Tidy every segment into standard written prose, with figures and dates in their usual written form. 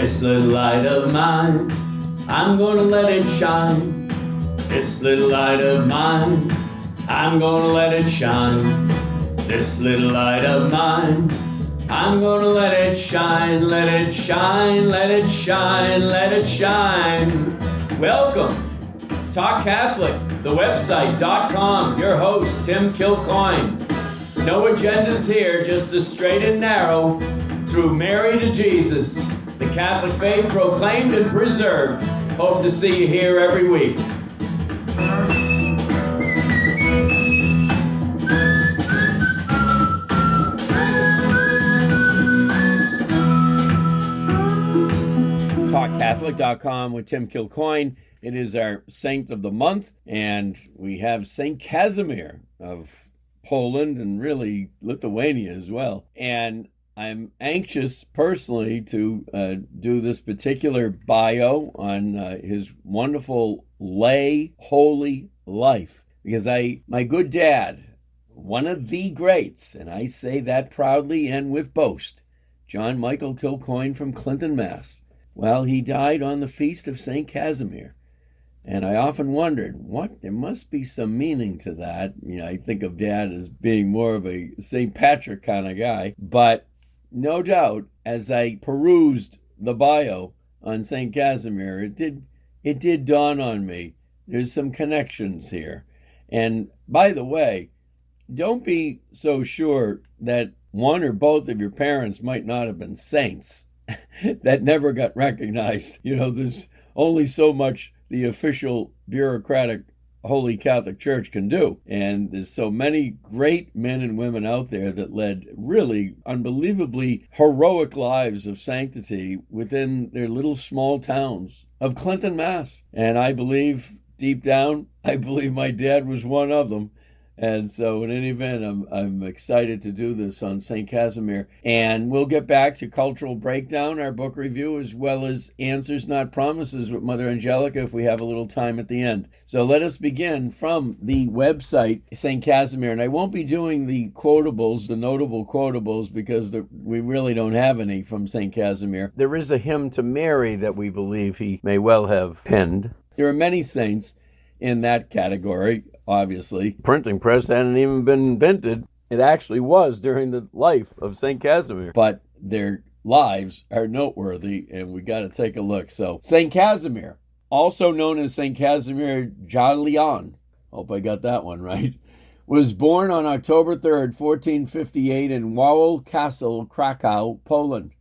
This little light of mine, I'm gonna let it shine. This little light of mine, I'm gonna let it shine. This little light of mine, I'm gonna let it shine, let it shine, let it shine, let it shine. Welcome, Talk Catholic, the website.com, your host, Tim Kilcoyne. No agendas here, just the straight and narrow, through Mary to Jesus, the Catholic faith proclaimed and preserved. Hope to see you here every week. TalkCatholic.com with Tim Kilcoyne. It is our saint of the month, and we have Saint Casimir of Poland and really Lithuania as well. And I'm anxious personally to do this particular bio on his wonderful lay holy life, because my good dad, one of the greats, and I say that proudly and with boast, John Michael Kilcoyne from Clinton, Mass. Well, he died on the feast of St. Casimir. And I often wondered, there must be some meaning to that. You know, I think of Dad as being more of a St. Patrick kind of guy. But no doubt, as I perused the bio on St. Casimir, it did dawn on me. There's some connections here. And by the way, don't be so sure that one or both of your parents might not have been saints that never got recognized. You know, there's only so much the official bureaucratic Holy Catholic Church can do. And there's so many great men and women out there that led really unbelievably heroic lives of sanctity within their little small towns of Clinton, Mass. And I believe, deep down, my dad was one of them. And so in any event, I'm excited to do this on St. Casimir. And we'll get back to Cultural Breakdown, our book review, as well as Answers Not Promises with Mother Angelica if we have a little time at the end. So let us begin from the website, St. Casimir. And I won't be doing the quotables, the notable quotables, because we really don't have any from St. Casimir. There is a hymn to Mary that we believe he may well have penned. There are many saints in that category. Obviously, printing press hadn't even been invented. It actually was during the life of St. Casimir. But their lives are noteworthy, and we got to take a look. So, St. Casimir, also known as St. Casimir Jalion, hope I got that one right, was born on October 3rd, 1458 in Wawel Castle, Krakow, Poland.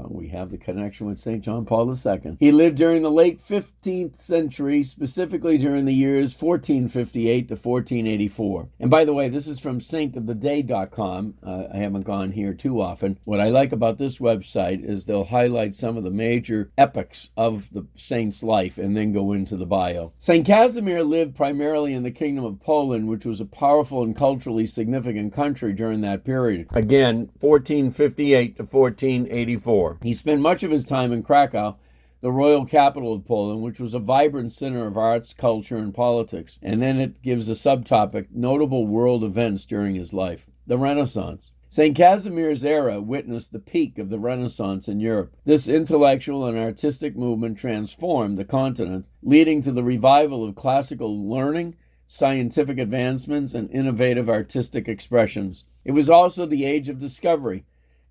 We have the connection with St. John Paul II. He lived during the late 15th century, specifically during the years 1458 to 1484. And by the way, this is from saintoftheday.com. I haven't gone here too often. What I like about this website is they'll highlight some of the major epochs of the saint's life and then go into the bio. St. Casimir lived primarily in the Kingdom of Poland, which was a powerful and culturally significant country during that period. Again, 1458 to 1484. He spent much of his time in Krakow, the royal capital of Poland, which was a vibrant center of arts, culture, and politics. And then it gives a subtopic, notable world events during his life. The Renaissance. St. Casimir's era witnessed the peak of the Renaissance in Europe. This intellectual and artistic movement transformed the continent, leading to the revival of classical learning, scientific advancements, and innovative artistic expressions. It was also the age of discovery.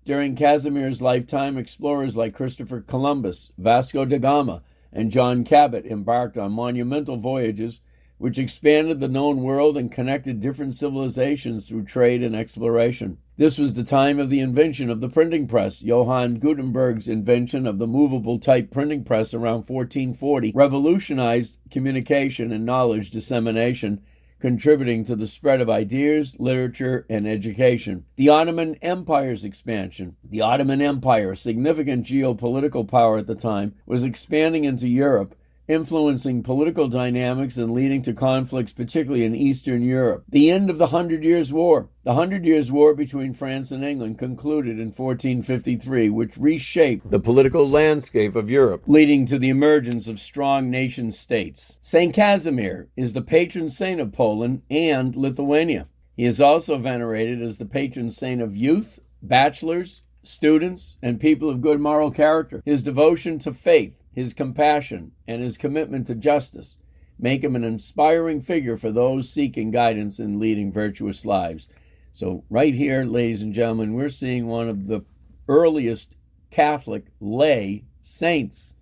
During Casimir's lifetime, explorers like Christopher Columbus, Vasco da Gama, and John Cabot embarked on monumental voyages which expanded the known world and connected different civilizations through trade and exploration. This was the time of the invention of the printing press. Johann Gutenberg's invention of the movable type printing press around 1440 revolutionized communication and knowledge dissemination, contributing to the spread of ideas, literature, and education. The Ottoman Empire's expansion. The Ottoman Empire, a significant geopolitical power at the time, was expanding into Europe, influencing political dynamics and leading to conflicts, particularly in Eastern Europe. The end of the 100 Years' War. The 100 Years' War between France and England concluded in 1453, which reshaped the political landscape of Europe, leading to the emergence of strong nation-states. St. Casimir is the patron saint of Poland and Lithuania. He is also venerated as the patron saint of youth, bachelors, students, and people of good moral character. His devotion to faith, his compassion, and his commitment to justice make him an inspiring figure for those seeking guidance in leading virtuous lives. So right here, ladies and gentlemen, we're seeing one of the earliest Catholic lay saints,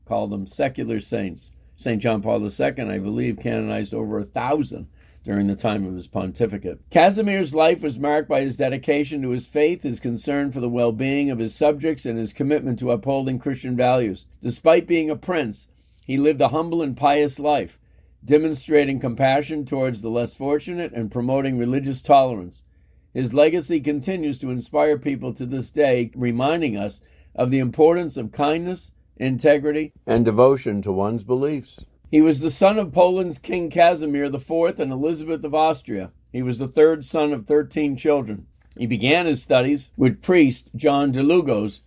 call them secular saints. St. John Paul II, I believe, canonized over 1,000 during the time of his pontificate. Casimir's life was marked by his dedication to his faith, his concern for the well-being of his subjects, and his commitment to upholding Christian values. Despite being a prince, he lived a humble and pious life, demonstrating compassion towards the less fortunate and promoting religious tolerance. His legacy continues to inspire people to this day, reminding us of the importance of kindness, integrity, and devotion to one's beliefs. He was the son of Poland's King Casimir IV and Elizabeth of Austria. He was the third son of 13 children. He began his studies with priest John de Lugos.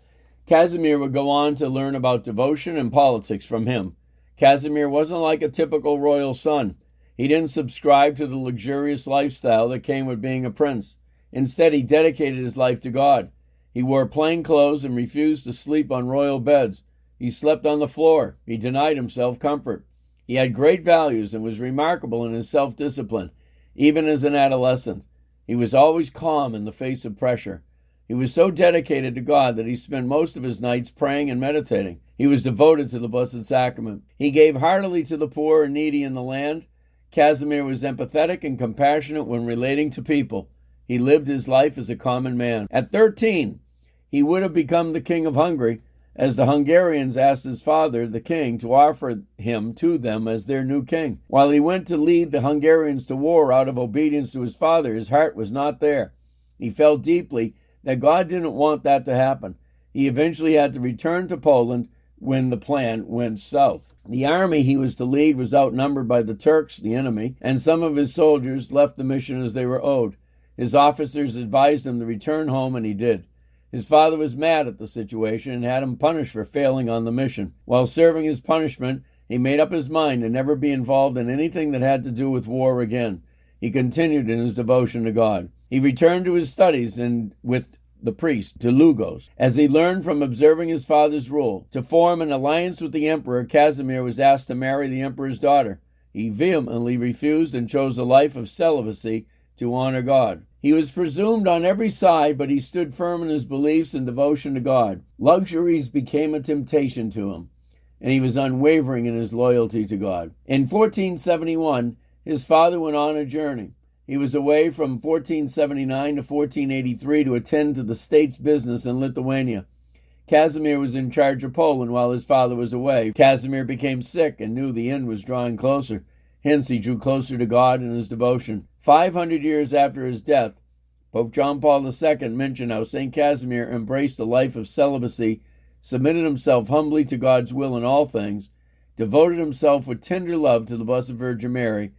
Casimir would go on to learn about devotion and politics from him. Casimir wasn't like a typical royal son. He didn't subscribe to the luxurious lifestyle that came with being a prince. Instead, he dedicated his life to God. He wore plain clothes and refused to sleep on royal beds. He slept on the floor. He denied himself comfort. He had great values and was remarkable in his self-discipline, even as an adolescent. He was always calm in the face of pressure. He was so dedicated to God that he spent most of his nights praying and meditating. He was devoted to the Blessed Sacrament. He gave heartily to the poor and needy in the land. Casimir was empathetic and compassionate when relating to people. He lived his life as a common man. At 13, he would have become the king of Hungary, as the Hungarians asked his father, the king, to offer him to them as their new king. While he went to lead the Hungarians to war out of obedience to his father, his heart was not there. He felt deeply that God didn't want that to happen. He eventually had to return to Poland when the plan went south. The army he was to lead was outnumbered by the Turks, the enemy, and some of his soldiers left the mission as they were owed. His officers advised him to return home, and he did. His father was mad at the situation and had him punished for failing on the mission. While serving his punishment, he made up his mind to never be involved in anything that had to do with war again. He continued in his devotion to God. He returned to his studies and with the priest, de Lugos, as he learned from observing his father's rule. To form an alliance with the emperor, Casimir was asked to marry the emperor's daughter. He vehemently refused and chose a life of celibacy to honor God. He was presumed on every side, but he stood firm in his beliefs and devotion to God. Luxuries became a temptation to him, and he was unwavering in his loyalty to God. In 1471, his father went on a journey. He was away from 1479 to 1483 to attend to the state's business in Lithuania. Casimir was in charge of Poland while his father was away. Casimir became sick and knew the end was drawing closer. Hence, he drew closer to God in his devotion. 500 years after his death, Pope John Paul II mentioned how St. Casimir embraced a life of celibacy, submitted himself humbly to God's will in all things, devoted himself with tender love to the Blessed Virgin Mary,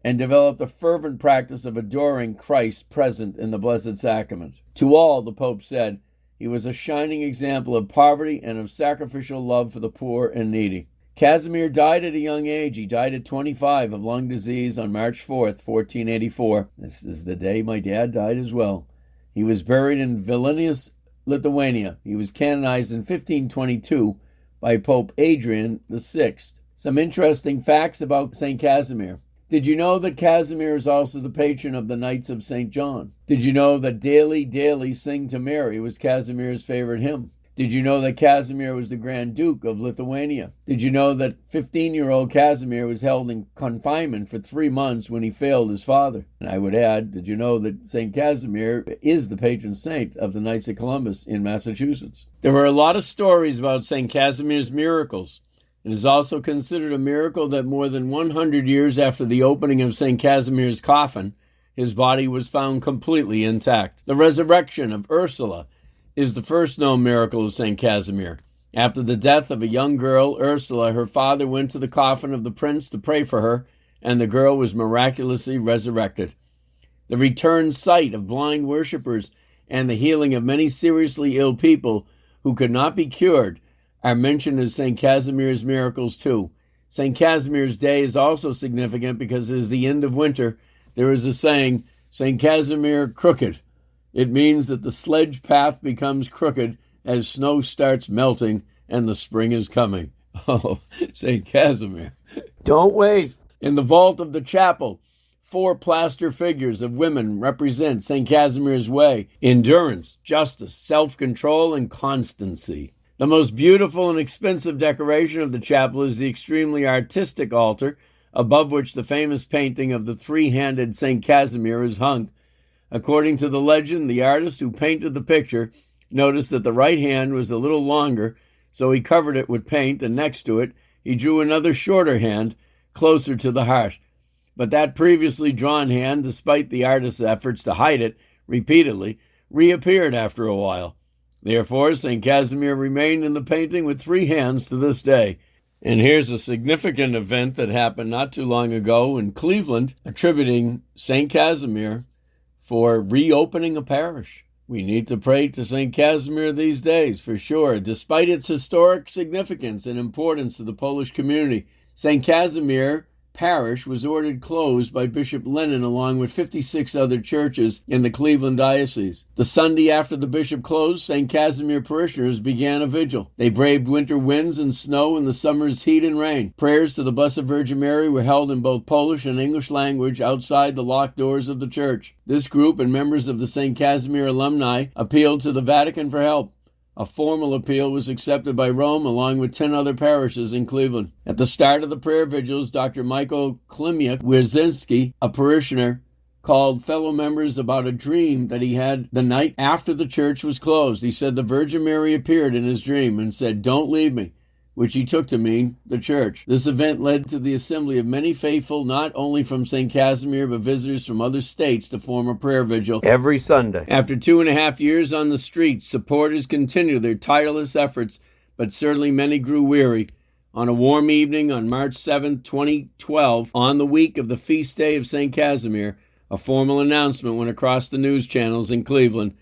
and developed a fervent practice of adoring Christ present in the Blessed Sacrament. To all, the Pope said, he was a shining example of poverty and of sacrificial love for the poor and needy. Casimir died at a young age. He died at 25 of lung disease on March 4th, 1484. This is the day my dad died as well. He was buried in Vilnius, Lithuania. He was canonized in 1522 by Pope Adrian VI. Some interesting facts about St. Casimir. Did you know that Casimir is also the patron of the Knights of St. John? Did you know that Daily, Daily, Sing to Mary was Casimir's favorite hymn? Did you know that Casimir was the Grand Duke of Lithuania? Did you know that 15-year-old Casimir was held in confinement for 3 months when he failed his father? And I would add, did you know that St. Casimir is the patron saint of the Knights of Columbus in Massachusetts? There are a lot of stories about St. Casimir's miracles. It is also considered a miracle that more than 100 years after the opening of St. Casimir's coffin, his body was found completely intact. The resurrection of Ursula is the first known miracle of St. Casimir. After the death of a young girl, Ursula, her father went to the coffin of the prince to pray for her, and the girl was miraculously resurrected. The returned sight of blind worshippers and the healing of many seriously ill people who could not be cured are mentioned as St. Casimir's miracles too. St. Casimir's Day is also significant because it is the end of winter. There is a saying, St. Casimir crooked. It means that the sledge path becomes crooked as snow starts melting and the spring is coming. Oh, St. Casimir. Don't wait. In the vault of the chapel, 4 plaster figures of women represent St. Casimir's way: endurance, justice, self-control, and constancy. The most beautiful and expensive decoration of the chapel is the extremely artistic altar, above which the famous painting of the 3-handed St. Casimir is hung. According to the legend, the artist who painted the picture noticed that the right hand was a little longer, so he covered it with paint, and next to it he drew another shorter hand closer to the heart. But that previously drawn hand, despite the artist's efforts to hide it repeatedly, reappeared after a while. Therefore, St. Casimir remained in the painting with 3 hands to this day. And here's a significant event that happened not too long ago in Cleveland, attributing St. Casimir for reopening a parish. We need to pray to St. Casimir these days, for sure. Despite its historic significance and importance to the Polish community, St. Casimir Parish was ordered closed by Bishop Lennon along with 56 other churches in the Cleveland diocese. The Sunday after the bishop closed, St. Casimir parishioners began a vigil. They braved winter winds and snow and the summer's heat and rain. Prayers to the Blessed Virgin Mary were held in both Polish and English language outside the locked doors of the church. This group and members of the St. Casimir alumni appealed to the Vatican for help. A formal appeal was accepted by Rome along with 10 other parishes in Cleveland. At the start of the prayer vigils, Dr. Michael Klimyak-Wierzinski, a parishioner, called fellow members about a dream that he had the night after the church was closed. He said the Virgin Mary appeared in his dream and said, "Don't leave me," which he took to mean the church. This event led to the assembly of many faithful, not only from St. Casimir, but visitors from other states to form a prayer vigil every Sunday. After 2.5 years on the streets, supporters continued their tireless efforts, but certainly many grew weary. On a warm evening on March 7, 2012, on the week of the feast day of St. Casimir, a formal announcement went across the news channels in Cleveland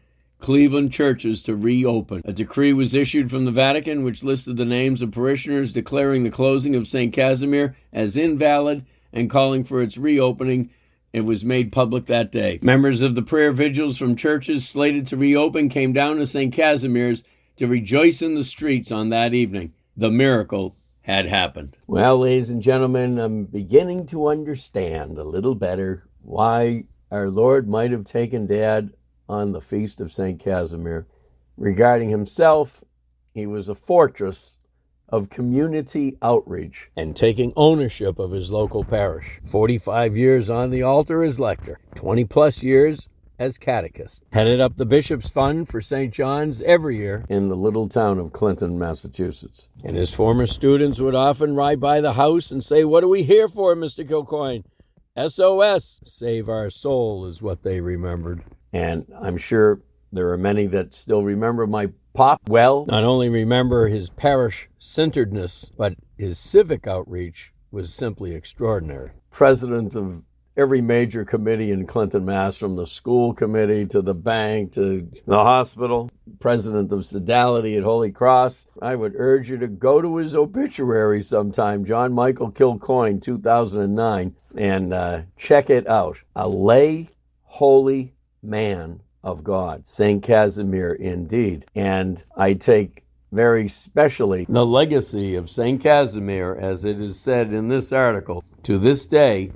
churches to reopen. A decree was issued from the Vatican which listed the names of parishioners declaring the closing of St. Casimir as invalid and calling for its reopening. It was made public that day. Members of the prayer vigils from churches slated to reopen came down to St. Casimir's to rejoice in the streets on that evening. The miracle had happened. Well, ladies and gentlemen, I'm beginning to understand a little better why our Lord might have taken Dad on the feast of St. Casimir. Regarding himself, he was a fortress of community outreach and taking ownership of his local parish. 45 years on the altar as lector, 20 plus years as catechist. Headed up the Bishop's Fund for St. John's every year in the little town of Clinton, Massachusetts. And his former students would often ride by the house and say, "What are we here for, Mr. Kilcoyne?" SOS, save our soul, is what they remembered. And I'm sure there are many that still remember my pop well. Not only remember his parish-centeredness, but his civic outreach was simply extraordinary. President of every major committee in Clinton, Mass., from the school committee to the bank to the hospital. President of Sodality at Holy Cross. I would urge you to go to his obituary sometime, John Michael Kilcoyne, 2009, and check it out. A lay, holy man of God. St. Casimir indeed. And I take very specially the legacy of St. Casimir, as it is said in this article. To this day,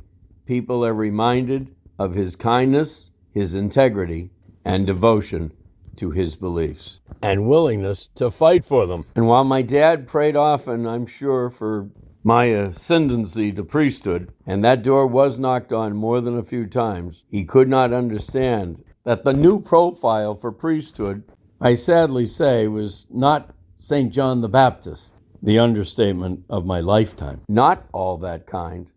people are reminded of his kindness, his integrity, and devotion to his beliefs, and willingness to fight for them. And while my dad prayed often, I'm sure, for my ascendancy to priesthood, and that door was knocked on more than a few times, he could not understand that the new profile for priesthood, I sadly say, was not St. John the Baptist, the understatement of my lifetime. Not all that kind,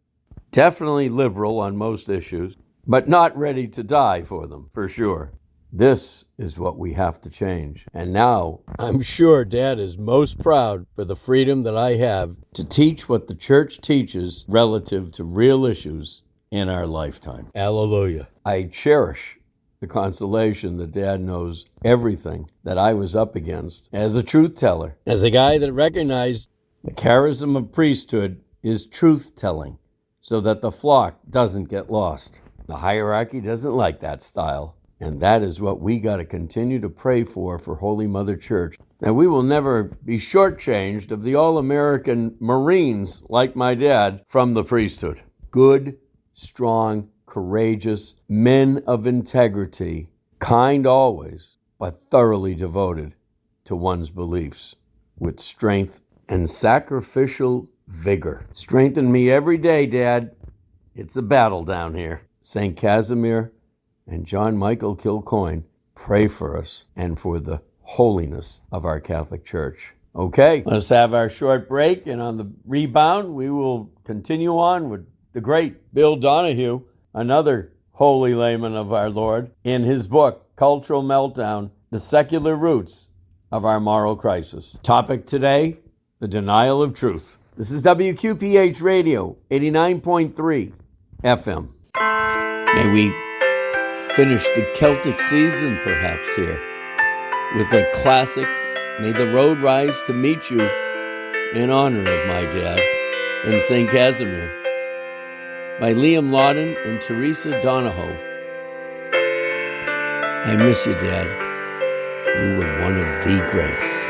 definitely liberal on most issues, but not ready to die for them, for sure. This is what we have to change. And now, I'm sure Dad is most proud for the freedom that I have to teach what the church teaches relative to real issues in our lifetime. Hallelujah. I cherish the consolation that Dad knows everything that I was up against as a truth teller, as a guy that recognized the charism of priesthood is truth telling so that the flock doesn't get lost. The hierarchy doesn't like that style. And that is what we got to continue to pray for Holy Mother Church. Now, we will never be shortchanged of the all-American Marines like my dad from the priesthood. Good, strong, courageous men of integrity, kind always, but thoroughly devoted to one's beliefs, with strength and sacrificial vigor. Strengthen me every day, Dad. It's a battle down here. St. Casimir and John Michael Kilcoyne, pray for us and for the holiness of our Catholic Church. Okay, let's have our short break, and on the rebound, we will continue on with the great Bill Donahue, another holy layman of our Lord, in his book, Cultural Meltdown, The Secular Roots of Our Moral Crisis. Topic today, the denial of truth. This is WQPH Radio, 89.3 FM. May we finish the Celtic season perhaps here with a classic, May the Road Rise to Meet You, in honor of my dad and St. Casimir, by Liam Lawden and Teresa Donahoe. I miss you, Dad. You were one of the greats.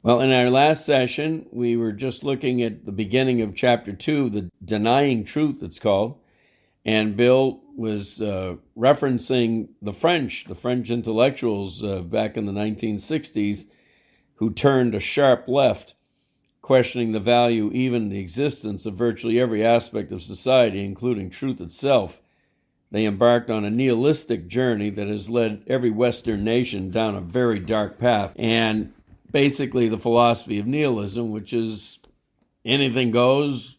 Well, in our last session, we were just looking at the beginning of chapter 2, the denying truth, it's called. And Bill was referencing the French intellectuals back in the 1960s who turned a sharp left, questioning the value, even the existence of virtually every aspect of society, including truth itself. They embarked on a nihilistic journey that has led every Western nation down a very dark path. And basically the philosophy of nihilism, which is anything goes,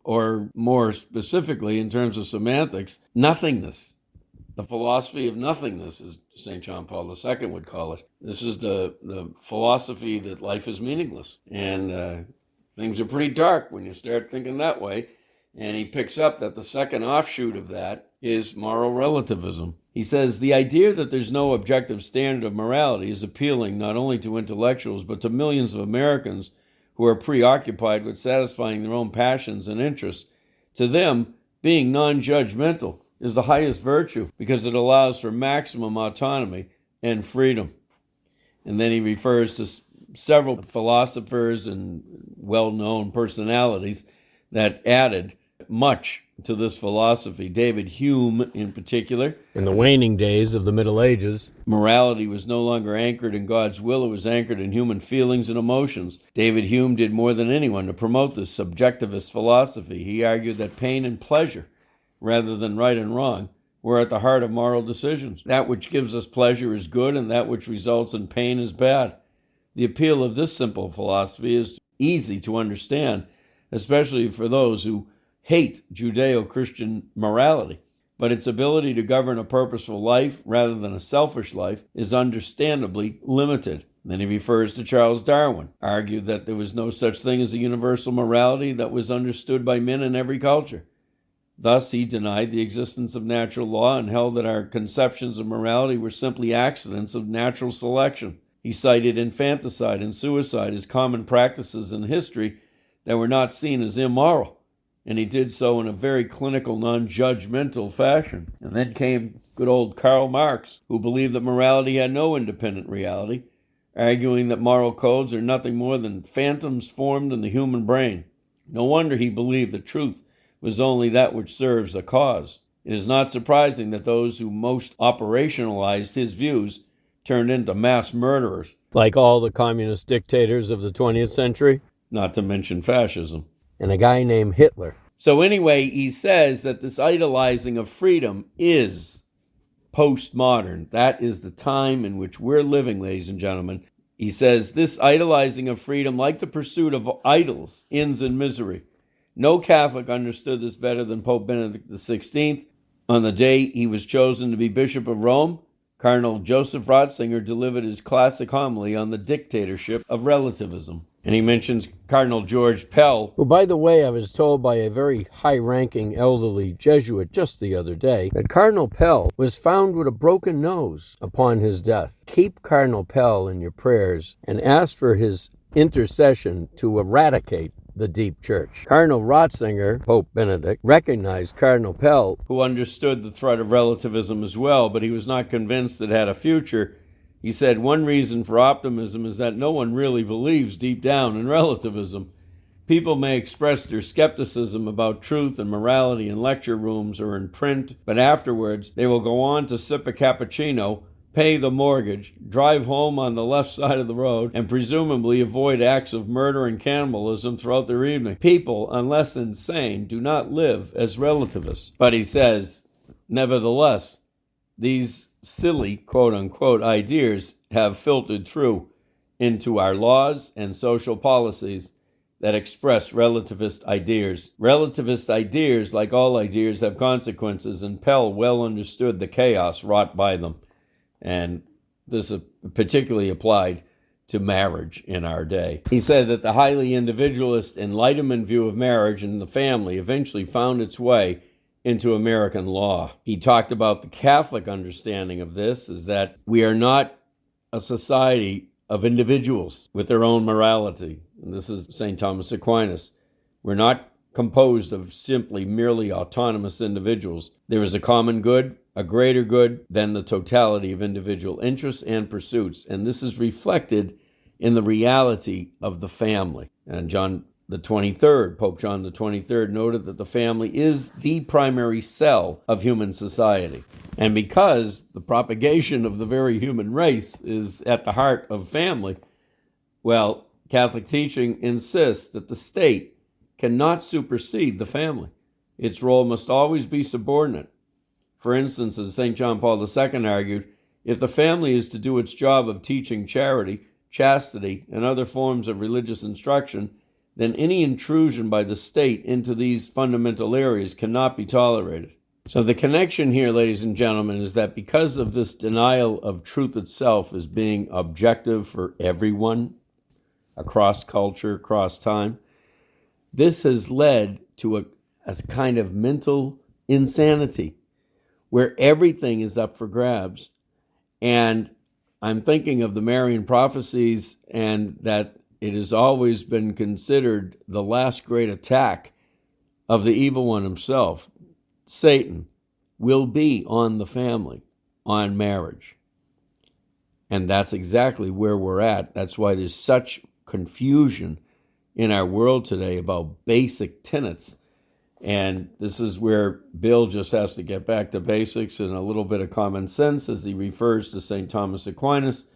or more specifically in terms of semantics, nothingness. The philosophy of nothingness, as St. John Paul II would call it. This is the philosophy that life is meaningless. And things are pretty dark when you start thinking that way. And he picks up that the second offshoot of that is moral relativism. He says, the idea that there's no objective standard of morality is appealing not only to intellectuals, but to millions of Americans who are preoccupied with satisfying their own passions and interests. To them, being non-judgmental is the highest virtue because it allows for maximum autonomy and freedom. And then he refers to several philosophers and well-known personalities that added much to this philosophy. David Hume, in particular. In the waning days of the Middle Ages, morality was no longer anchored in God's will, it was anchored in human feelings and emotions. David Hume did more than anyone to promote this subjectivist philosophy. He argued that pain and pleasure, rather than right and wrong, were at the heart of moral decisions. That which gives us pleasure is good, and that which results in pain is bad. The appeal of this simple philosophy is easy to understand, especially for those who hate Judeo-Christian morality. But its ability to govern a purposeful life rather than a selfish life is understandably limited. Then he refers to Charles Darwin, argued that there was no such thing as a universal morality that was understood by men in every culture. Thus, he denied the existence of natural law and held that our conceptions of morality were simply accidents of natural selection. He cited infanticide and suicide as common practices in history that were not seen as immoral, and he did so in a very clinical, non-judgmental fashion. And then came good old Karl Marx, who believed that morality had no independent reality, arguing that moral codes are nothing more than phantoms formed in the human brain. No wonder he believed that truth was only that which serves a cause. It is not surprising that those who most operationalized his views turned into mass murderers. Like all the communist dictators of the 20th century? Not to mention fascism. And a guy named Hitler. So anyway, he says that this idolizing of freedom is postmodern. That is the time in which we're living, ladies and gentlemen. He says this idolizing of freedom, like the pursuit of idols, ends in misery. No Catholic understood this better than Pope Benedict XVI. On the day he was chosen to be Bishop of Rome, Cardinal Joseph Ratzinger delivered his classic homily on the dictatorship of relativism. And he mentions Cardinal George Pell, who, by the way, I was told by a very high-ranking elderly Jesuit just the other day that Cardinal Pell was found with a broken nose upon his death. Keep Cardinal Pell in your prayers and ask for his intercession to eradicate the deep church. Cardinal Ratzinger, Pope Benedict, recognized Cardinal Pell, who understood the threat of relativism as well, but he was not convinced it had a future. He said one reason for optimism is that no one really believes deep down in relativism. People may express their skepticism about truth and morality in lecture rooms or in print, but afterwards they will go on to sip a cappuccino, pay the mortgage, drive home on the left side of the road, and presumably avoid acts of murder and cannibalism throughout their evening. People, unless insane, do not live as relativists. But he says, nevertheless, these silly, quote-unquote, ideas have filtered through into our laws and social policies that express relativist ideas. Relativist ideas, like all ideas, have consequences, and Pell well understood the chaos wrought by them. And this particularly applied to marriage in our day. He said that the highly individualist Enlightenment view of marriage and the family eventually found its way into American law. He talked about the Catholic understanding of this is that we are not a society of individuals with their own morality. And this is St. Thomas Aquinas. We're not composed of simply merely autonomous individuals. There is a common good, a greater good than the totality of individual interests and pursuits. And this is reflected in the reality of the family. And Pope John the 23rd noted that the family is the primary cell of human society. And because the propagation of the very human race is at the heart of family, well, Catholic teaching insists that the state cannot supersede the family. Its role must always be subordinate. For instance, as St. John Paul II argued, if the family is to do its job of teaching charity, chastity, and other forms of religious instruction, then any intrusion by the state into these fundamental areas cannot be tolerated. So the connection here, ladies and gentlemen, is that because of this denial of truth itself as being objective for everyone, across culture, across time, this has led to a kind of mental insanity where everything is up for grabs. And I'm thinking of the Marian prophecies and that it has always been considered the last great attack of the evil one himself. Satan will be on the family, on marriage. And that's exactly where we're at. That's why there's such confusion in our world today about basic tenets. And this is where Bill just has to get back to basics and a little bit of common sense as he refers to St. Thomas Aquinas,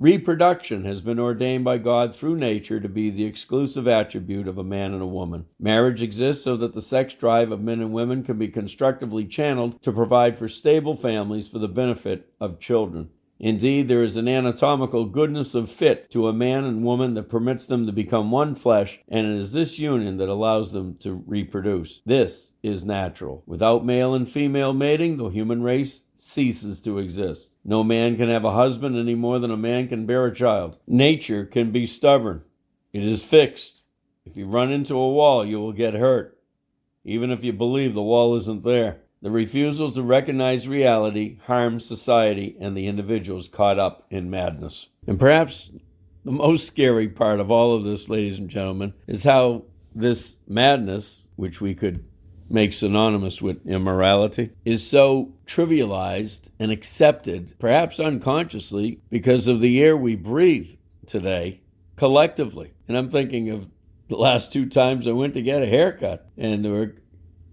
Reproduction has been ordained by God through nature to be the exclusive attribute of a man and a woman. Marriage exists so that the sex drive of men and women can be constructively channeled to provide for stable families for the benefit of children. Indeed, there is an anatomical goodness of fit to a man and woman that permits them to become one flesh, and it is this union that allows them to reproduce. This is natural. Without male and female mating, the human race ceases to exist. No man can have a husband any more than a man can bear a child. Nature can be stubborn. It is fixed. If you run into a wall, you will get hurt, even if you believe the wall isn't there. The refusal to recognize reality harms society and the individuals caught up in madness. And perhaps the most scary part of all of this, ladies and gentlemen, is how this madness, which we could make synonymous with immorality, is so trivialized and accepted, perhaps unconsciously, because of the air we breathe today collectively. And I'm thinking of the last 2 times I went to get a haircut, and there were a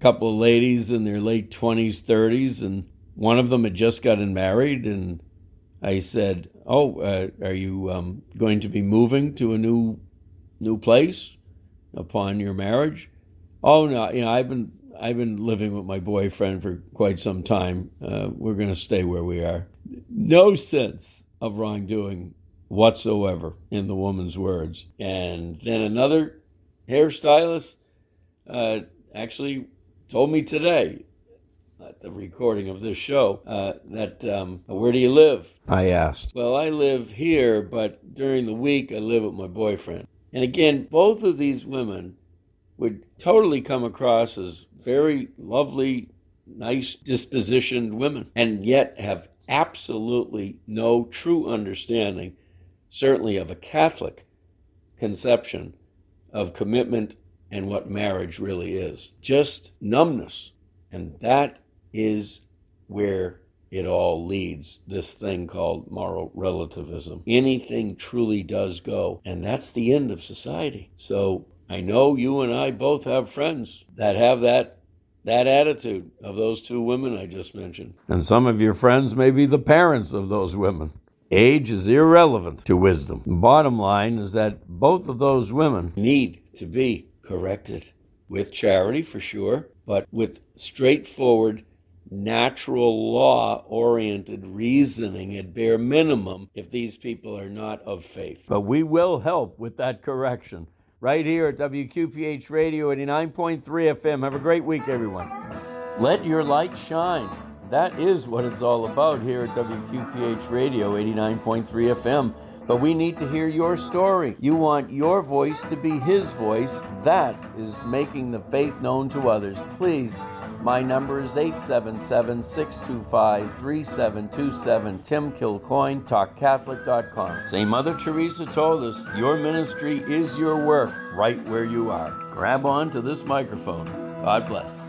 couple of ladies in their late 20s, 30s, and one of them had just gotten married, and I said, are you going to be moving to a new place upon your marriage? Oh, no, I've been living with my boyfriend for quite some time. We're going to stay where we are. No sense of wrongdoing whatsoever in the woman's words. And then another hairstylist actually told me today, at the recording of this show, that where do you live? I asked. Well, I live here, but during the week I live with my boyfriend. And again, both of these women would totally come across as very lovely, nice dispositioned women, and yet have absolutely no true understanding, certainly of a Catholic conception of commitment and what marriage really is. Just numbness. And that is where it all leads, this thing called moral relativism. Anything truly does go, and that's the end of society. So I know you and I both have friends that have that attitude of those 2 women I just mentioned. And some of your friends may be the parents of those women. Age is irrelevant to wisdom. The bottom line is that both of those women need to be corrected with charity, for sure, but with straightforward, natural law-oriented reasoning at bare minimum if these people are not of faith. But we will help with that correction right here at WQPH Radio 89.3 FM. Have a great week, everyone. Let your light shine. That is what it's all about here at WQPH Radio 89.3 FM. But we need to hear your story. You want your voice to be his voice. That is making the faith known to others. Please, my number is 877-625-3727. Tim Kilcoyne, TalkCatholic.com. St. Mother Teresa told us, your ministry is your work right where you are. Grab on to this microphone. God bless.